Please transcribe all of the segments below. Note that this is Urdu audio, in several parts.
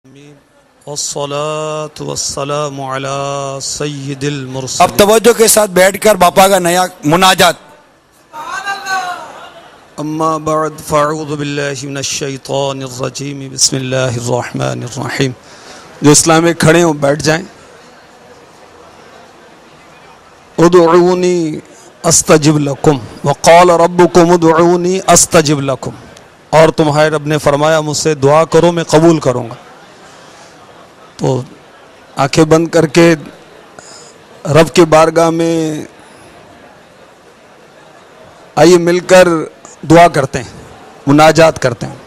والصلاة والسلام على سید المرسلین۔ اب توجہ کے ساتھ بیٹھ کر باپا کا نیا مناجات۔ اما بعد فاعوذ باللہ من الشیطان الرجیم بسم اللہ الرحمن الرحیم۔ جو اسلام میں کھڑے ہوں بیٹھ جائیں۔ ادعونی استجب لکم وقال ربکم ادعونی استجب لکم، اور تمہارے رب نے فرمایا مجھ سے دعا کرو میں قبول کروں گا۔ تو آنکھیں بند کر کے رب کی بارگاہ میں آئیے مل کر دعا کرتے ہیں، مناجات کرتے ہیں۔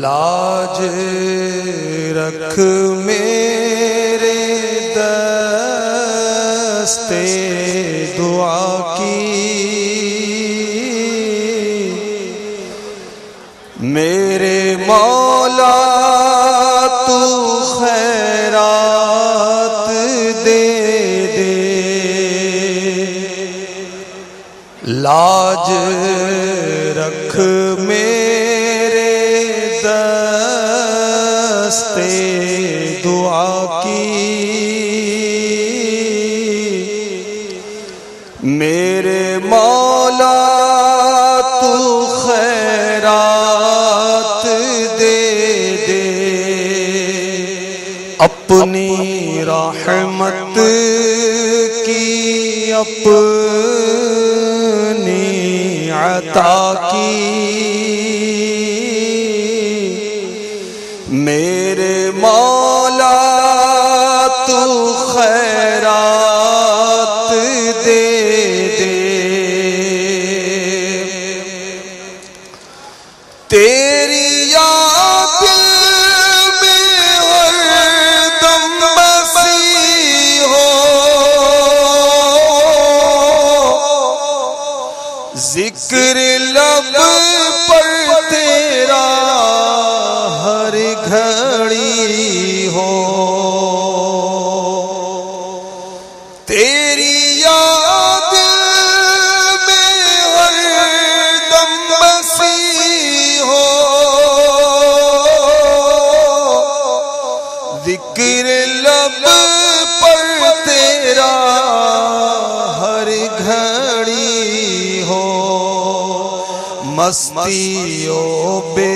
لاج رکھ میرے دستے دعا کی، میرے مولا تو خیرات دے دے، لاج رکھ میرے دستے دعا کی، میرے مولا تو خیرات دے دے، اپنی رحمت کی اپنی عطا کی، میرے مولا تو خیرات دے دے، تیری یاد میں ہر دم مسیح ہو، ذکر لب پر تیرا ہر گھڑی ہو، تیری یاد میں ہر دم مسیح ہو، ذکر لب پر تیرا ہر گھڑی ہو، مستیوں بے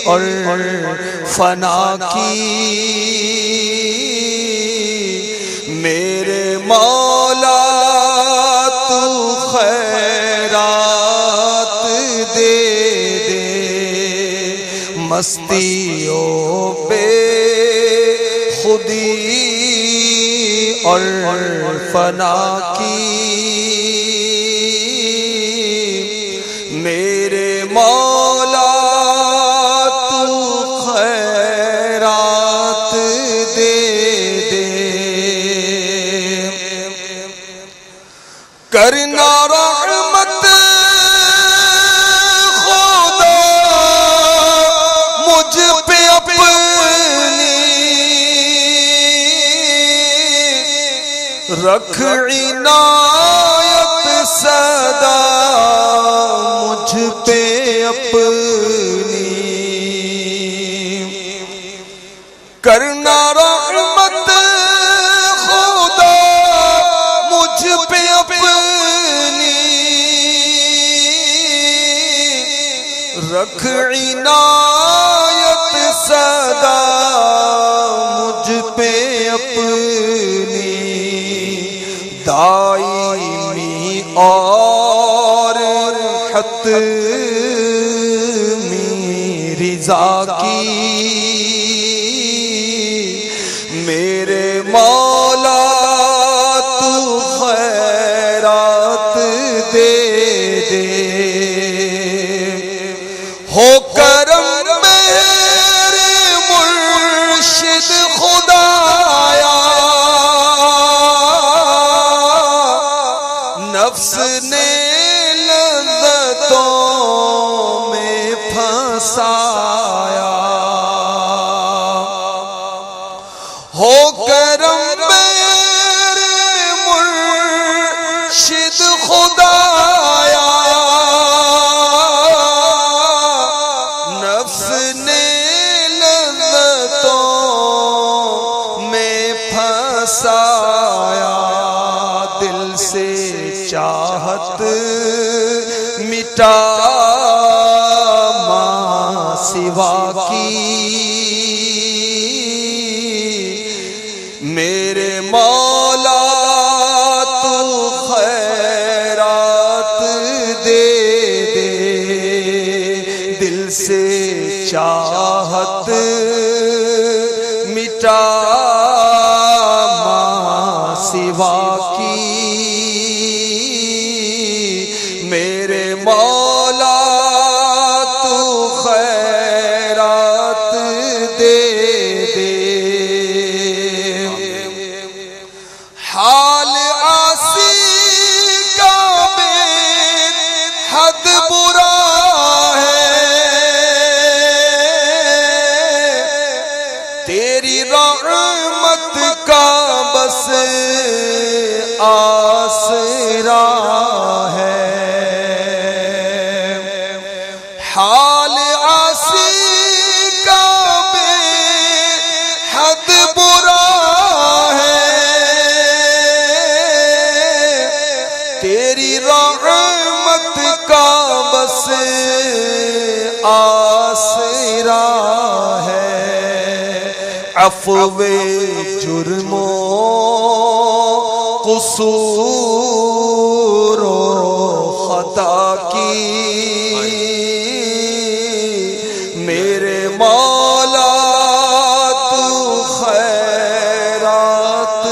اور فنا کی، میرے مولا تو خیرات دے دے، مستیوں بے خودی اور فنا کی، میرے مولا تو خیرات دے دے، کرنا رحمت خدا مجھ پہ اپنی، رکھ عنایت صدا مجھ پہ اپنی، کرنا رحمت خدا مجھ پہ اپنی، رکھ عنایت صدا مجھ پہ اپنی، دائمی اور حتمی رضا کی، میرے مولا تو خیرات دے دے، ہو کرم میرے مرشد خدایا، نفس نے لذتوں میں پھنسایا، ہو کرم میرے مرشد خدایا، مٹا ماں سوا کی، میرے مولا تو خیرات دے دے، دل سے چاہت مٹا ماں سوا کی، میرے مولا تو خیرات دے دے۔ حال عاصی کا بے حد برا ہے، تیری رحمت کا بس آسرا ہے۔ حال عاصی کا بے حد برا ہے، تیری رحمت کا بس آسرا ہے۔ عفو جرموں قصور و خطا کی، میرے مولا تو خیرات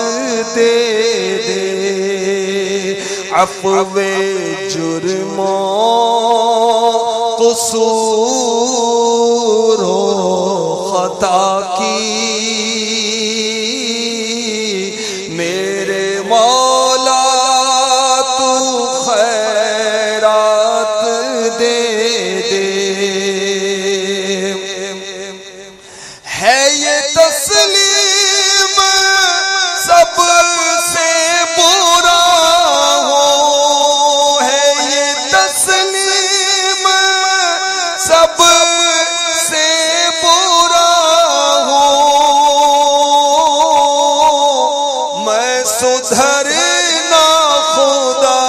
دے دے۔ عفو جرموں قصور و خطا کی، میرے مولا تو خیرات دے دے۔ ہے یہ تسلیم سب سے برا ہو، ہے یہ تسلیم سب سے برا ہو، میں سدھرنا خدا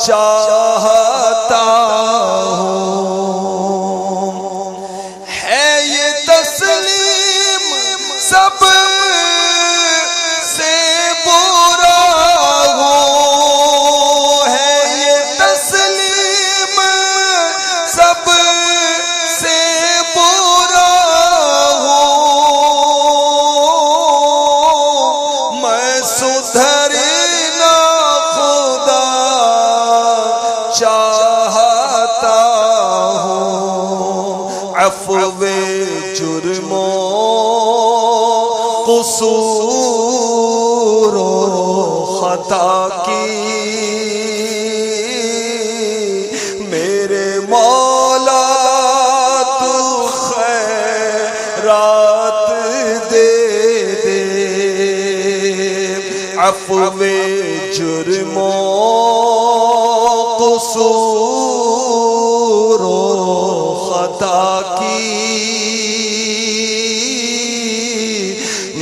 چاہتا ہوں۔ ہے یہ تسلیم سب سے برا ہو، ہے یہ تسلیم سب سے برا ہو، میں سدھرنا خدا چاہتا ہوں۔ عفو جرموں قصور و خطا کی، میرے مولا تو خیرات دے دے۔ عفو جرموں قصور و خطا کی،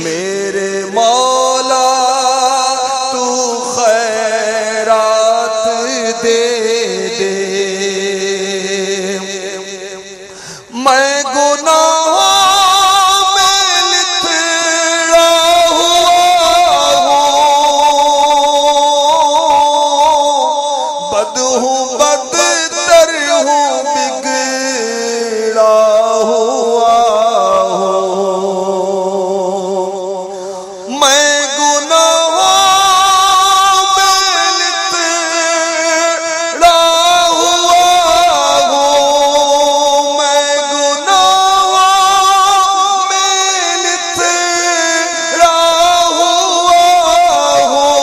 میرے مولا تو خیرات دے دے۔ میں گناہوں میں لتڑا ہوا ہوں، بد ہوں بدتر ہوں بگڑا ہوا ہوں، میں گناہوں میں لتڑا ہوا ہوں، میں گناہوں میں لتڑا ہوا ہوں،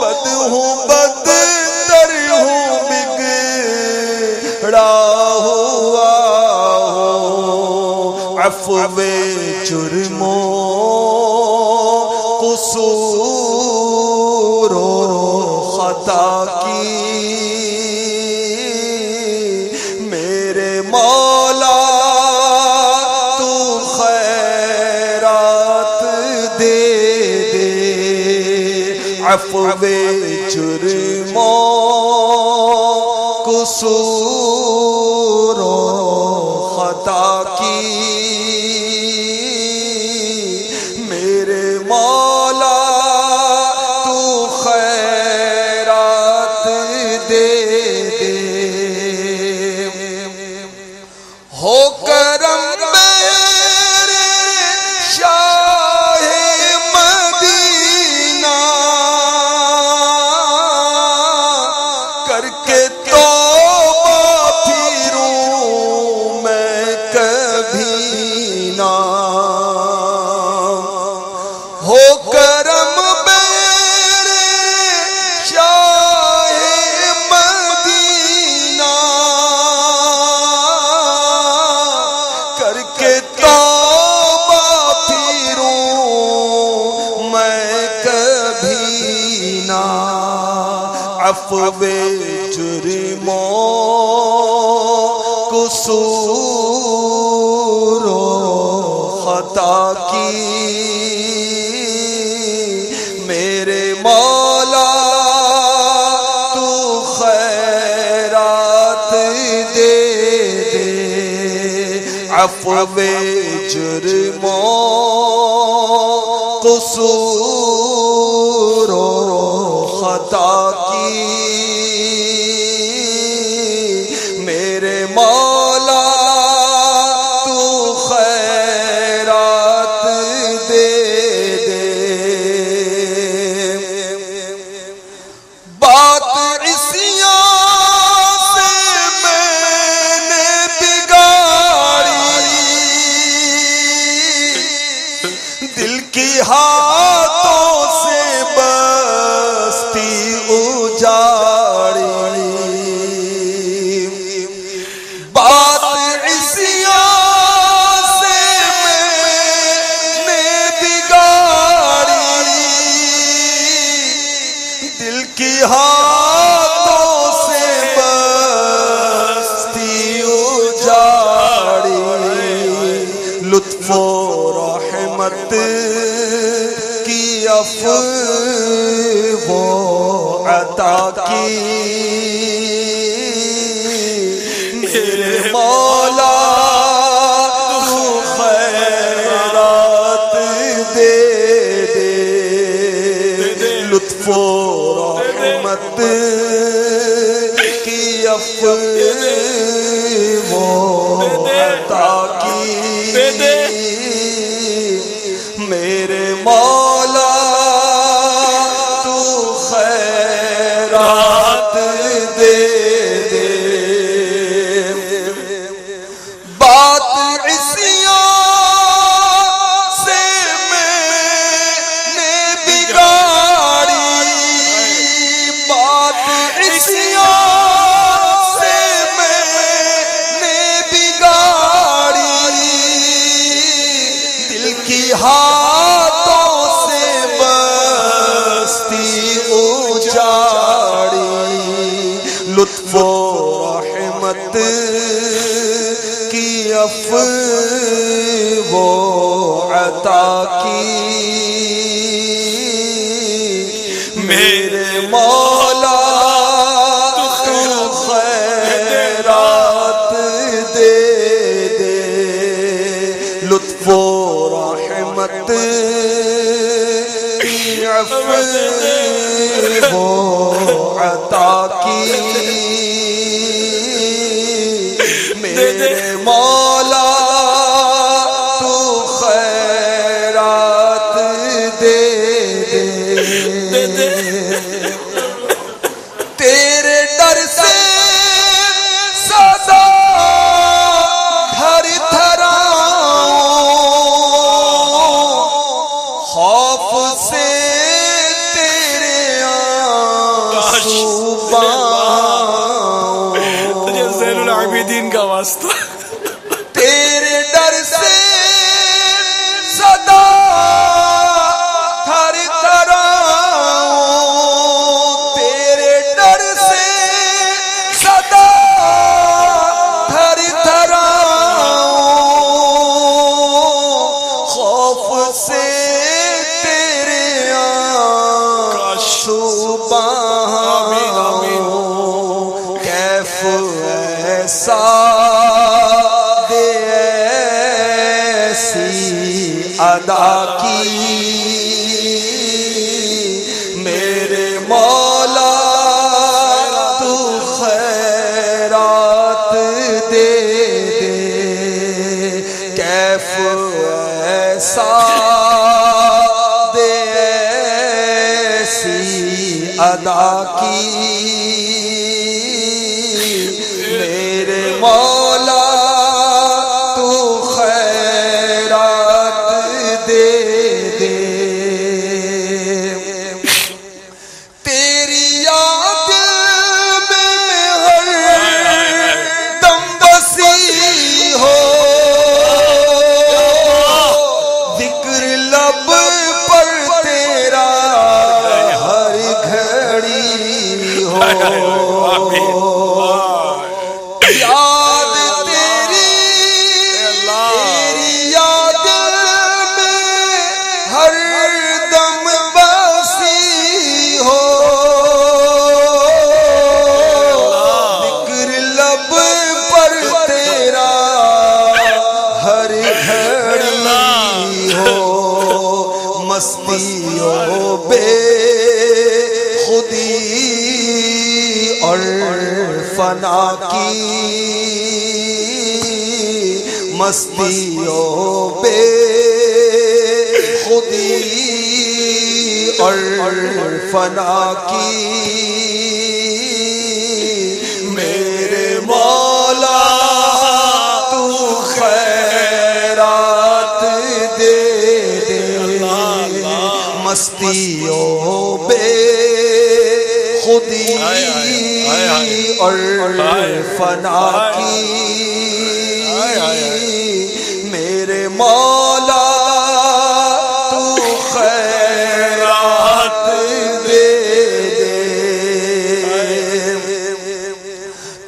بد ہوں بدتر ہوں بگڑا ہوا ہوں۔ عفو جرموں قصور و خطا کی، میرے مولا تو خیرات دے دے۔ عفو جرموں قصور و خطا کی میرے مولا تو خیرات دے دے ہو کرم میرے شاہ مدینہ کر کے توبہ پھروں میں کبھی نہ ہو کرم میرے شاہ مدینہ کر کے توبہ پھروں میں کبھی نہ عفو جرموں قصور و خطا کی میرے مولا تو خیرات دے دے عفو جرموں قصور و خطا کی میرے مولا تو خیرات دے دے بات عصیان سے میں نے بگاڑی دل کی ہاتھوں سے بستی اجاڑی بات عصیان سے میں نے بگاڑی دل کی ہاتھوں سے بستی اجاڑی لطف و رحمت کی عفو و عطا کی میرے مولا تو خیرات دے دے لطف و رحمت کی عفو و عطا کی میرے مولا تو خیرات دے دے بات عصیان سے میں نے بگاڑی بات عصیان سے میں نے بگاڑی دل کی ہاتھوں سے بستی اجاڑی لطف و رحمت کی عفو و عطا کی میرے مولا تو خیرات دے دے لطف و رحمت کی عفو و عطا کی میرے مولا تو خیرات دے دے تیرے ڈر سے سدا تھر تھراؤں خوف سے تیرے آنسو باؤں تجھے زین العابدین کا واسطہ تیرے ڈر سے سدا تھر تھراؤں تیرے ڈر سے سدا تھر تھراؤں خوف سے تیرے آنسو باؤں یاد تیری یاد میں ہر دم بسی ہو، ذکر لب پر تیرا ہر گھڑی ہو، مستیوں بے خودی اور فنا کی، مستیوں بے خودی اور فنا کی، میرے مولا تو خیرات دے دے، مستیوں بے خودی اور فنا کی، میرے مولا تو خیرات دے دے،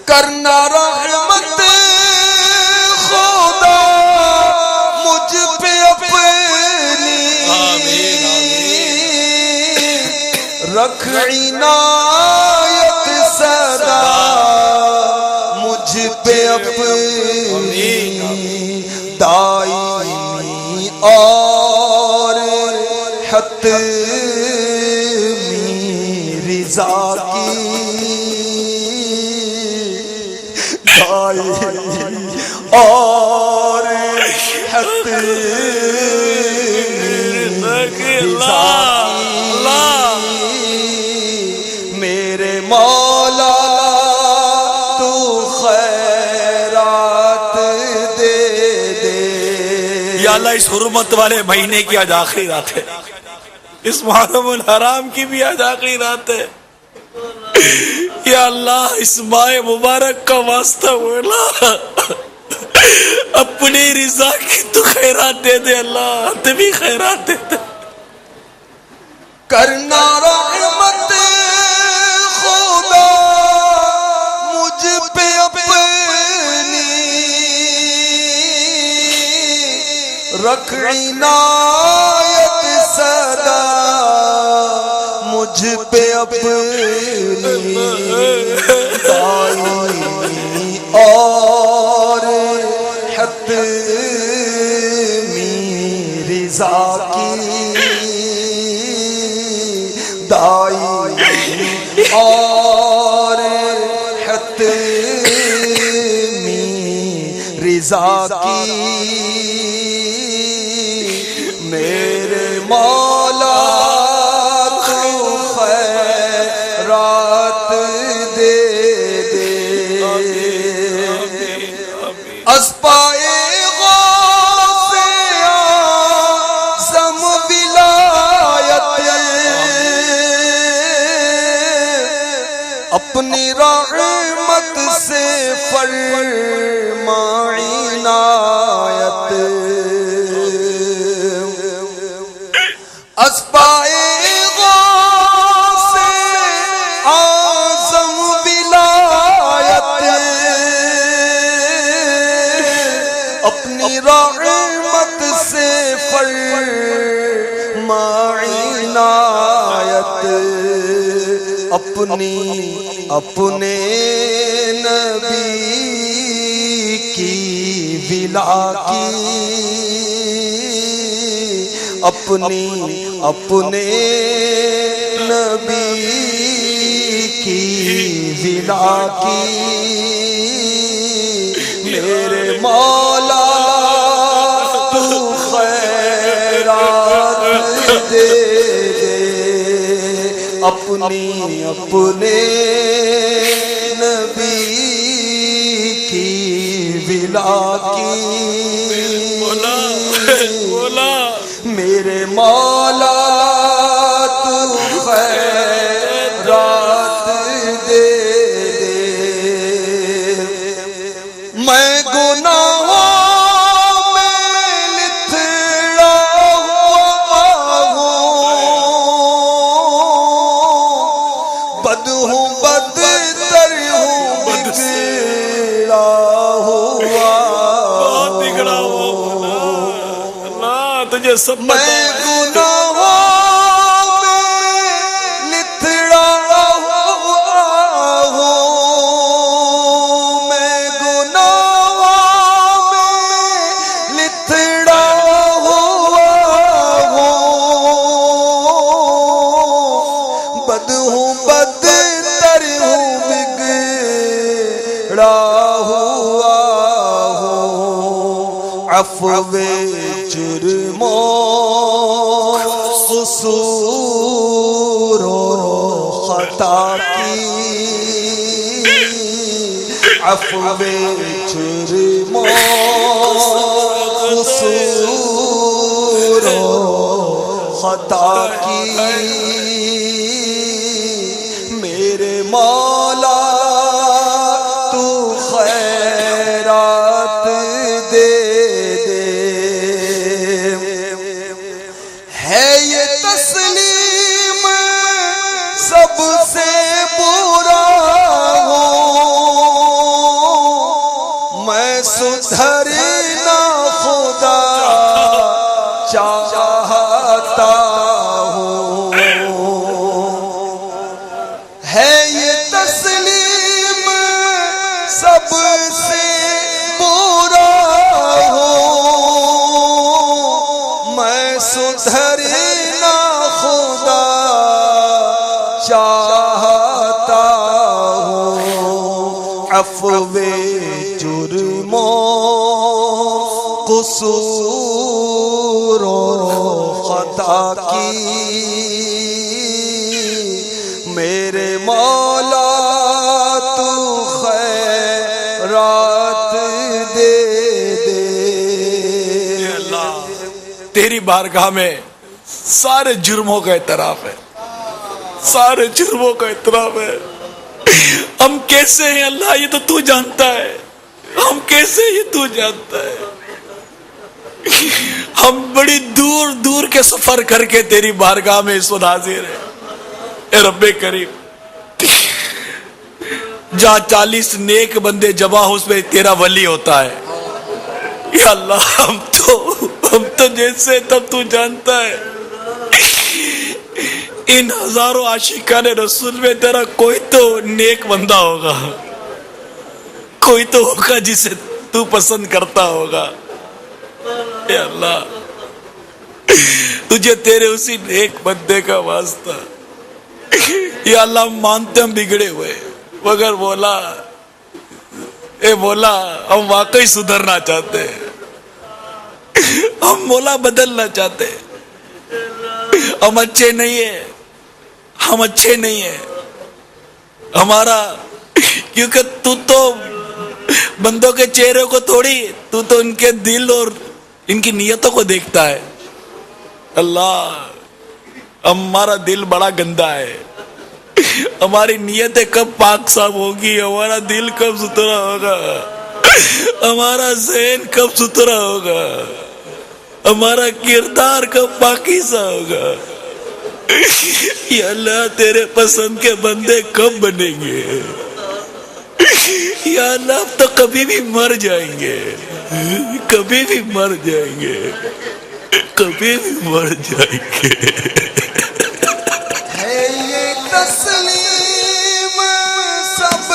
کرنا رحمت خدا مجھ پہ اپنی، رکھ عنایت صدا مجھ پہ اپنی، دائی اور حتمی رضا کی، دائی اور حتمی رضا کی، میرے مولا تو خیرات دے دے۔ یا اللہ اس حرمت والے مہینے کی آج آخری رات ہے، اس محرم الحرام کی بھی آج آخری رات ہے، یا اللہ اس ماہ مبارک کا واسطہ مولا اپنی رضا کی تو خیرات دے دے، اللہ تو بھی خیرات دے دے، کرنا رحمت خدا مجھ پہ اپنی، رکھ عنایت صدا مجھ پہ اپنی، دائی اور حتمی رضا کی، دائی اور حتمی رضا کی، میرے مولا تو خیرات دے دے، اسپائے غوث اعظم ولایت اپنی رحمت سے فرما عنایت، اسپائے غوث اعظم ولایت اپنی رحمت سے فرما عنایت، اپنے نبی کی ولا کی، اپنے نبی کی ولا کی، میرے مولا تو خیرات دے دے، اپنے نبی کی ولا کی، میرے مولا تو خیرات دے دے، میں گناہوں میں لتھڑا ہوا ہوں، بد ہوں بدتر ہوں بگڑا ہوا بہت بگڑا ہوا مولا، اللہ تجھے سب پتہ میں ہے۔ گناہوں میں لتڑا ہوا ہوں، میں گناہوں میں لتڑا ہوا ہوں، بد ہوں بدتر ہوں بگڑا ہوا ہوں، عفو جرموں قصور و خطا کی، عفو جرموں قصور و خطا کی، میرے مولا تو خیرات دے دے، ہے یہ تسلیم سب سے برا ہوں، میں سدھرنا خدا چاہتا ہوں، ہے یہ تسلیم سب سے برا ہوں، میں سدھرنا خدا چاہتا ہوں، عفو جرموں قصور و خطا کی، میرے مولا تو خیرات دے دے۔ اے اللہ تیری بارگاہ میں سارے جرموں کا اعتراف ہے، سارے جرموں کا اعتراف ہے۔ ہم کیسے ہیں اللہ یہ تو تو جانتا ہے، ہم کیسے یہ تو جانتا ہے۔ ہم بڑی دور دور کے سفر کر کے تیری بارگاہ میں اس وقت حاضر ہیں اے رب کریم، جہاں 40 نیک بندے جمع ہو اس میں تیرا ولی ہوتا ہے۔ یا اللہ ہم تو جیسے تب تو جانتا ہے، ان ہزاروں عاشقان رسول میں تیرا کوئی تو نیک بندہ ہوگا، کوئی تو ہوگا جسے تو پسند کرتا ہوگا۔ اے اللہ تجھے تیرے اسی نیک بندے کا واسطہ، یا اللہ ہم مانتے ہم بگڑے ہوئے، مگر مولا اے مولا ہم واقعی سدھرنا چاہتے ہیں، ہم مولا بدلنا چاہتے ہیں، ہم اچھے نہیں ہیں، ہم اچھے نہیں ہیں ہمارا، کیونکہ تو بندوں کے چہرے کو تھوڑی، تو ان کے دل اور ان کی نیتوں کو دیکھتا ہے۔ اللہ ہمارا دل بڑا گندا ہے، ہماری نیتیں کب پاک صاف ہوگی، ہمارا دل کب ستھرا ہوگا، ہمارا ذہن کب ستھرا ہوگا، ہمارا کردار کب پاکیزہ ہوگا۔ یا اللہ تیرے پسند کے بندے کب بنیں گے؟ یا اللہ اب تو کبھی بھی مر جائیں گے، کبھی بھی مر جائیں گے، کبھی بھی مر جائیں گے۔ ہے یہ تسلیم سب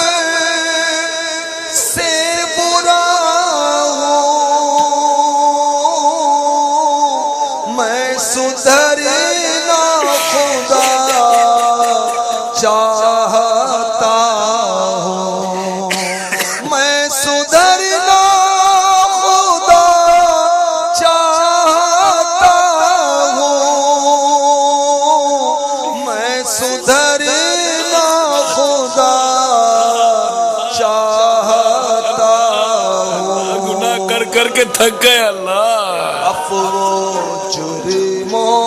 سے برا ہوں، میں سدھرنا خدا چاہتا ہوں، میں سدھرنا خدا چاہتا ہوں، میں سدھرنا خدا چاہتا ہوں، گناہ کر کر کے تھک گئے اللہ۔ عفو جرموں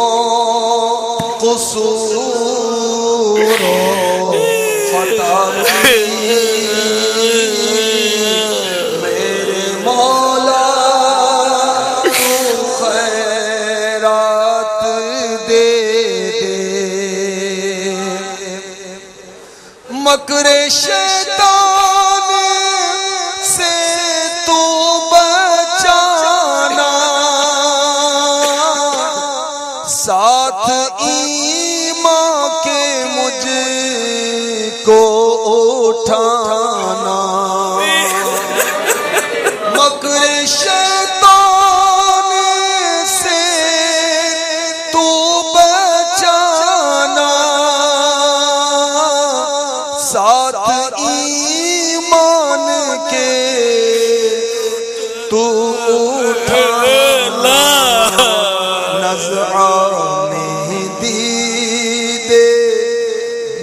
قصور و خطا کی، میرے مولا تو خیرات دے دے۔ مکر شیطان سے تو بچانا، ساتھ ایمان کے مجھ کو اٹھانا، مکر شیطان سے تو بچانا، ساتھ ایمان کے تو اٹھانا،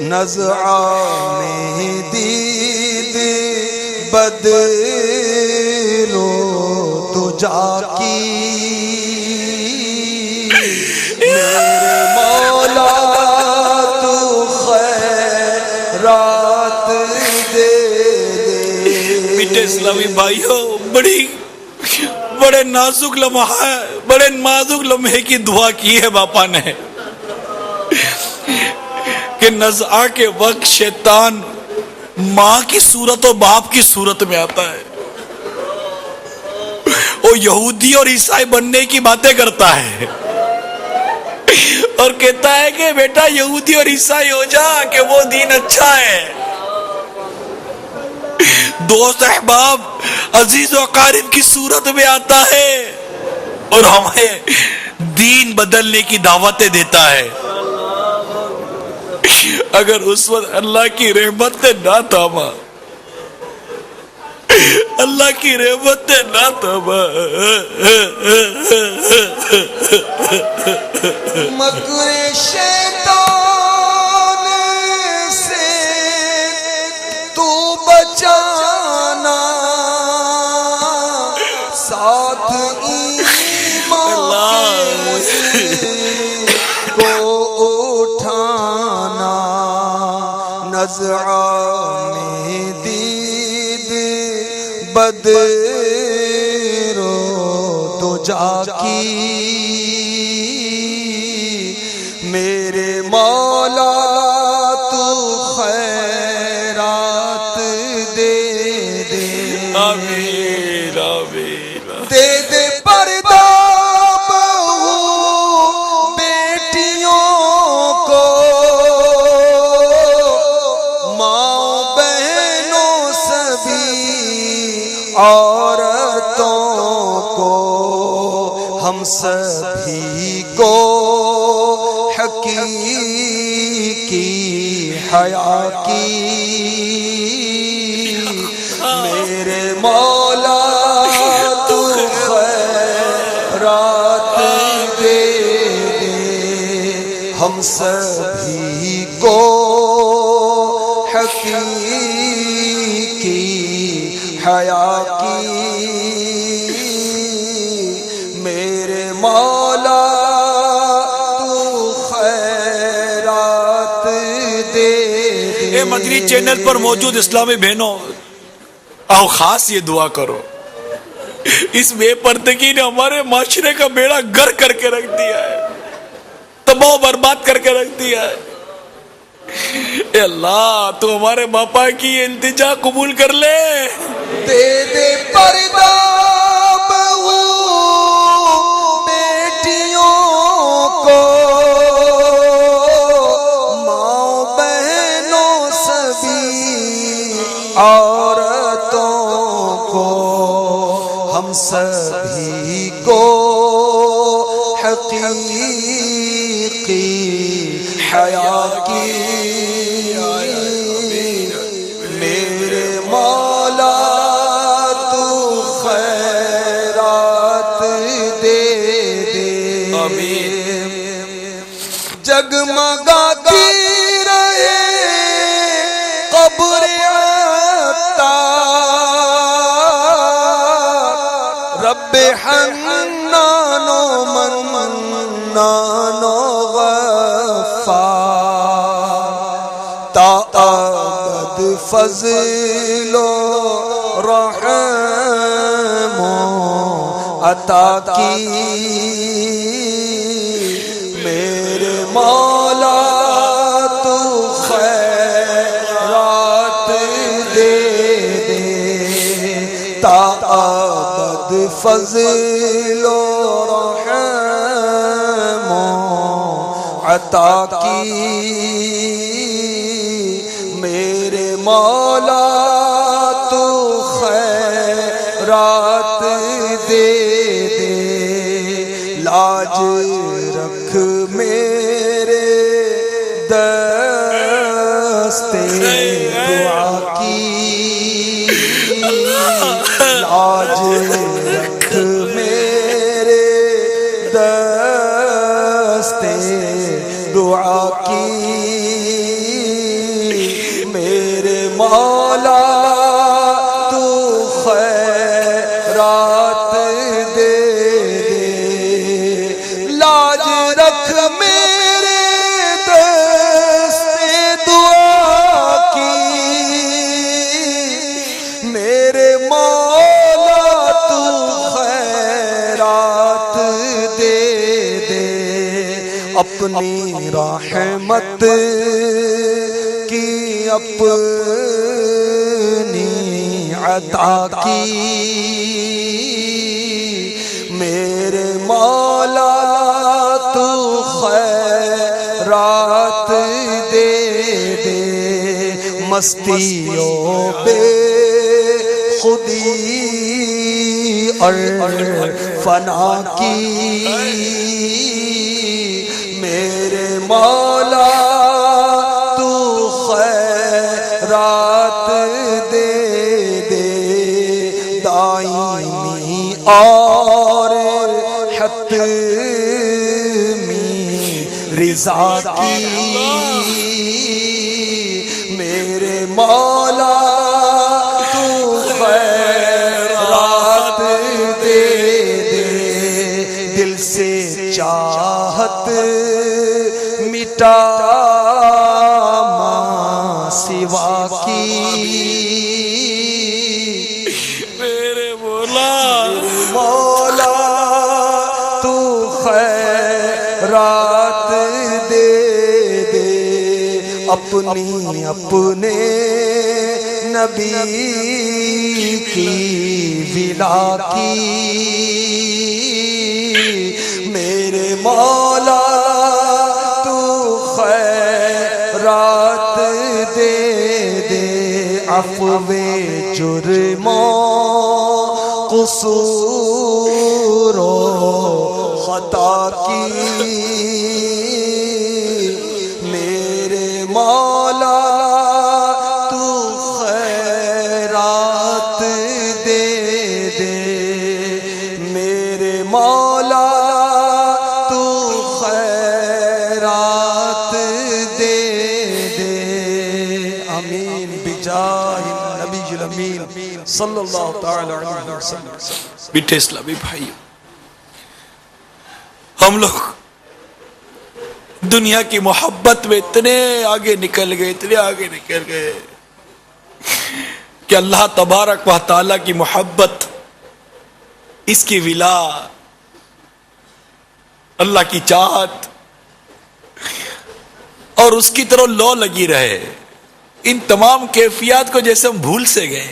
نزعہ میں دید بدلو تجا کی، میرے مولا تو خیرات دے دے۔ میٹھے اسلامی بھائیوں، بڑے نازک لمحہ، بڑے نازک لمحے کی دعا کی ہے باپا نے کہ نزعہ کے وقت شیطان ماں کی صورت اور باپ کی صورت میں آتا ہے، وہ یہودی اور عیسائی بننے کی باتیں کرتا ہے اور کہتا ہے کہ بیٹا یہودی اور عیسائی ہو جا کہ وہ دین اچھا ہے۔ دوست احباب عزیز و اقارب کی صورت میں آتا ہے اور ہمیں دین بدلنے کی دعوتیں دیتا ہے۔ اگر اس وقت اللہ کی رحمت نے نہ تھاما، اللہ کی رحمت نے نہ تھاما، مکر شیطان سے تو بچانا، ساتھ ایمان کو اٹھانا، نزعہ میں دید بدرو تجا کی، میرے مولا تو خیرات دے دے، آمین آمین، دے دے پردہ بہو بیٹیوں کو، ماں بہنوں سبھی عورتوں کو، ہم سبھی کو حقیقی حیا کی، میرے مولا تو خیرات دے دے، ہم سبھی کو حقیقی حیا کی، میرے مولا تو خیرات دے دے۔ اے مدنی چینل پر موجود اسلامی بہنوں، آؤ خاص یہ دعا کرو، اس بے پردگی نے ہمارے معاشرے کا بیڑا گر کر کے رکھ دیا ہے، تباہ و برباد کر کے رکھ دیا ہے۔ اے اللہ تو ہمارے باپا کی یہ التجا قبول کر لے، دے دے پردہ بہو بیٹیوں کو، ماں بہنوں سبھی عورتوں کو، ہم سبھی کو حقیقی حیا کی، میرے مولا تو خیرات دے دے، جگمگاتی رہے قبر عطار، رب حنان و منان و غفار، تا ابد فضل و رحم و عطا کی، میرے مولا تو خیرات فضل و رحم عطا کی میرے مولا تو خیرات دے دے لاج رکھ میرے دستے دعا کی لاج رکھ میرے دستے دعا کی میرے مولا تو خیرات دے دے لاج رکھ میرے دستے دعا کی میرے مولا تو خیرات دے دے اپنی رحمت کی اپنی عطا کی میرے مولا تو خیرات دے دے مستیوں پہ خودی اور فنا کی میرے مولا تو خیرات دے دے دائمی اور حتمی رضا کی میرے مولا تو خیرات دے دے دل سے چاہت مٹا ماں سوا کی میرے مولا مولا تو خیرات دے دے اپنی اپنے نبی کی ولا کی میرے مولا تو خیرات دے دے عفو جرموں قصور و خطا کی میرے مولا تو خیرات دے دے میرے مولا تو خیرات دے دے آمین بجاہ النبی الامین صلی اللہ تعالی علیہ وسلم بیٹھے اسلامی بھائی ہم لوگ دنیا کی محبت میں اتنے آگے نکل گئے کہ اللہ تبارک و تعالیٰ کی محبت اس کی ولا اللہ کی چاہت اور اس کی طرح لو لگی رہے ان تمام کیفیات کو جیسے ہم بھول سے گئے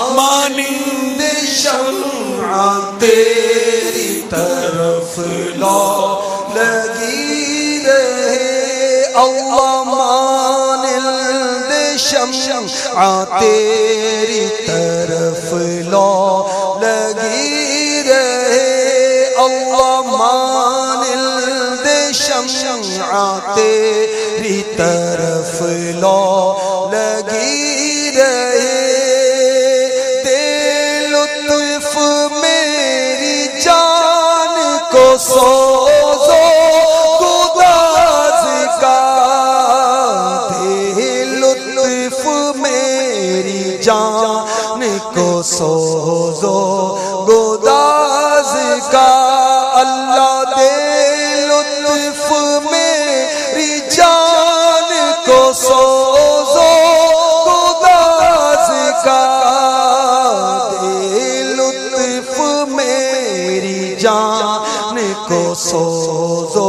مانند شمع تیری طرف لو لگی رہے اللہ مانند شمع تیری طرف لو لگی رہے اللہ مانند شمع تیری طرف لو لگی رہے سوزو گداز کا دے لطف میری جان کو سوزو گداز کا اللہ دے لطف میری جان کو سوزو گداز کا دے لطف میری جان کو سوزو